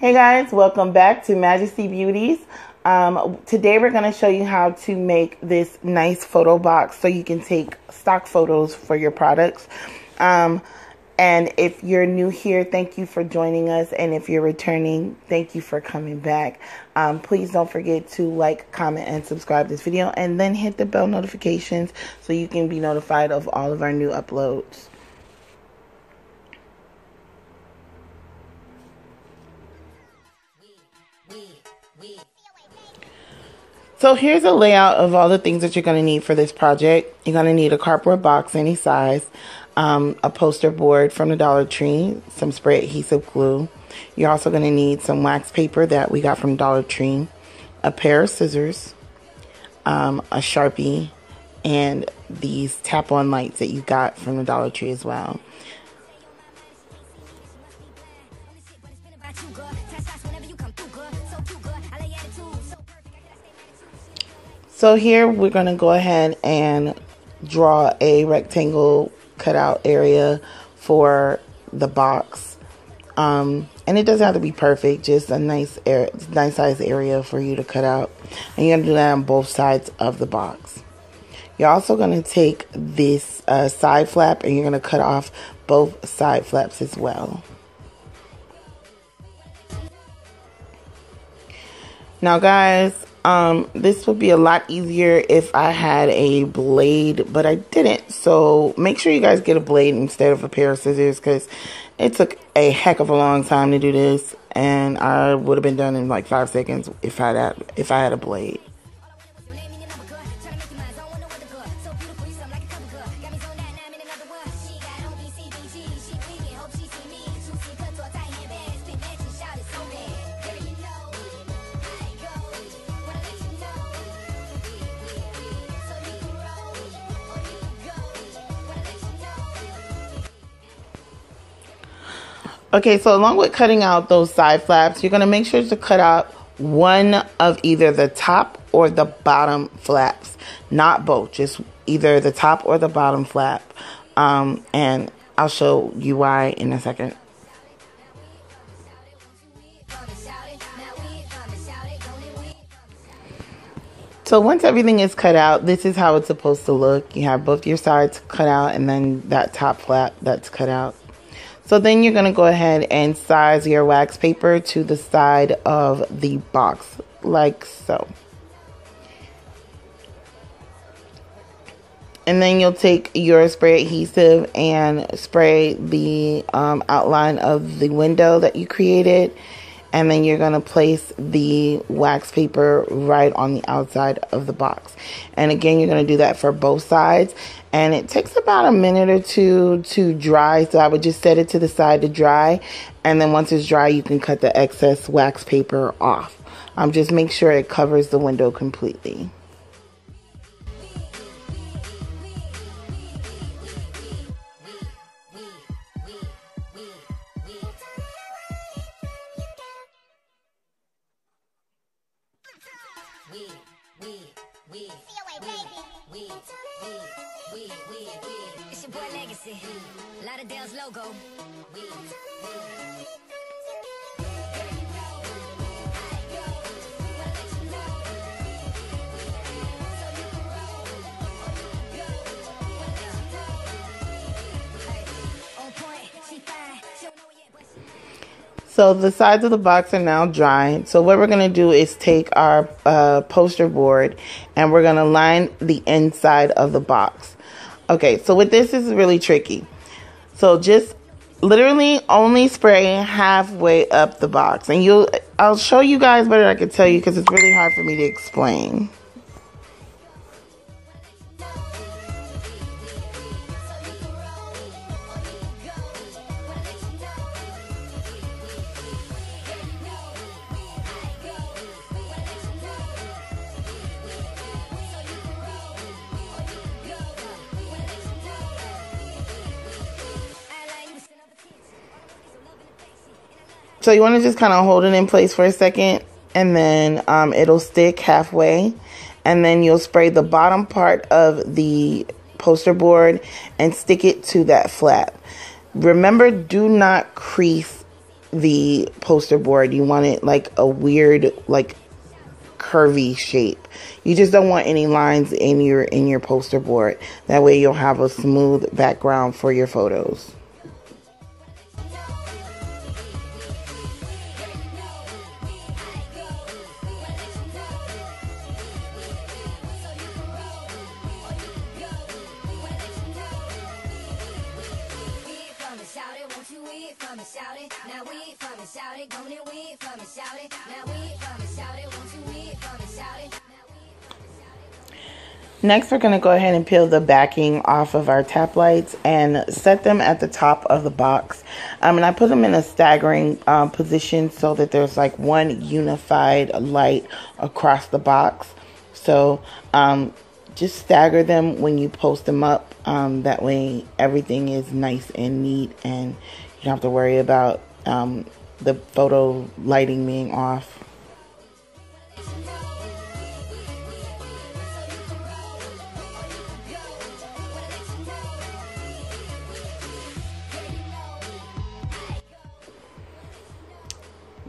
Hey guys, welcome back to Majestybeauties. Today we're going to show you how to make this nice photo box so you can take stock photos for your products. And if you're new here, thank you for joining us. And if you're returning, thank you for coming back. Please don't forget to like, comment, and subscribe this video. And then hit the bell notifications so you can be notified of all of our new uploads. So here's a layout of all the things that you're going to need for this project. You're going to need a cardboard box any size, a poster board from the Dollar Tree, some spray adhesive glue. You're also going to need some wax paper that we got from Dollar Tree, a pair of scissors, a Sharpie, and these tap-on lights that you got from the Dollar Tree as well. So here we're going to go ahead and draw a rectangle cutout area for the box. And it doesn't have to be perfect, just a nice size area for you to cut out. And you're going to do that on both sides of the box. You're also going to take this side flap and you're going to cut off both side flaps as well. Now guys, this would be a lot easier if I had a blade, but I didn't. So make sure you guys get a blade instead of a pair of scissors, because it took a heck of a long time to do this, and I would have been done in like 5 seconds if I had a blade. Okay, so along with cutting out those side flaps, you're going to make sure to cut out one of either the top or the bottom flaps. Not both, just either the top or the bottom flap. And I'll show you why in a second. So once everything is cut out, this is how it's supposed to look. You have both your sides cut out and then that top flap that's cut out. So then you're going to go ahead and size your wax paper to the side of the box, like so. And then you'll take your spray adhesive and spray the outline of the window that you created. And then you're going to place the wax paper right on the outside of the box. And again, you're going to do that for both sides. And it takes about a minute or two to dry. So I would just set it to the side to dry. And then once it's dry, you can cut the excess wax paper off. Just make sure it covers the window completely. It's your boy Legacy. Lauderdale's logo. So the sides of the box are now dry. So what we're going to do is take our poster board and we're going to line the inside of the box. Okay, so with this is really tricky. So just literally only spray halfway up the box. And I'll show you guys better I can tell you because it's really hard for me to explain. So you want to just kind of hold it in place for a second, and then it'll stick halfway, and then you'll spray the bottom part of the poster board and stick it to that flap. Remember, do not crease the poster board. You want it like a weird, like curvy shape. You just don't want any lines in your poster board. That way you'll have a smooth background for your photos. Next, we're going to go ahead and peel the backing off of our tap lights and set them at the top of the box. And I put them in a staggering position so that there's like one unified light across the box. So just stagger them when you post them up. That way everything is nice and neat and you don't have to worry about the photo lighting being off.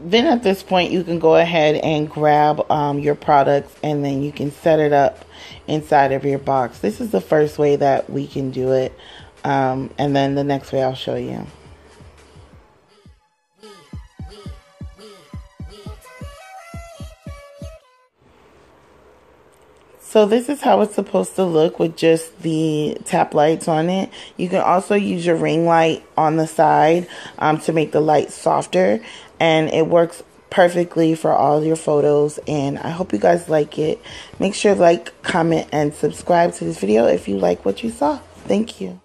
Then at this point, you can go ahead and grab your products and then you can set it up inside of your box. This is the first way that we can do it. And then the next way I'll show you. So this is how it's supposed to look with just the tap lights on it. You can also use your ring light on the side to make the light softer. And it works perfectly for all your photos. And I hope you guys like it. Make sure to like, comment, and subscribe to this video if you like what you saw. Thank you.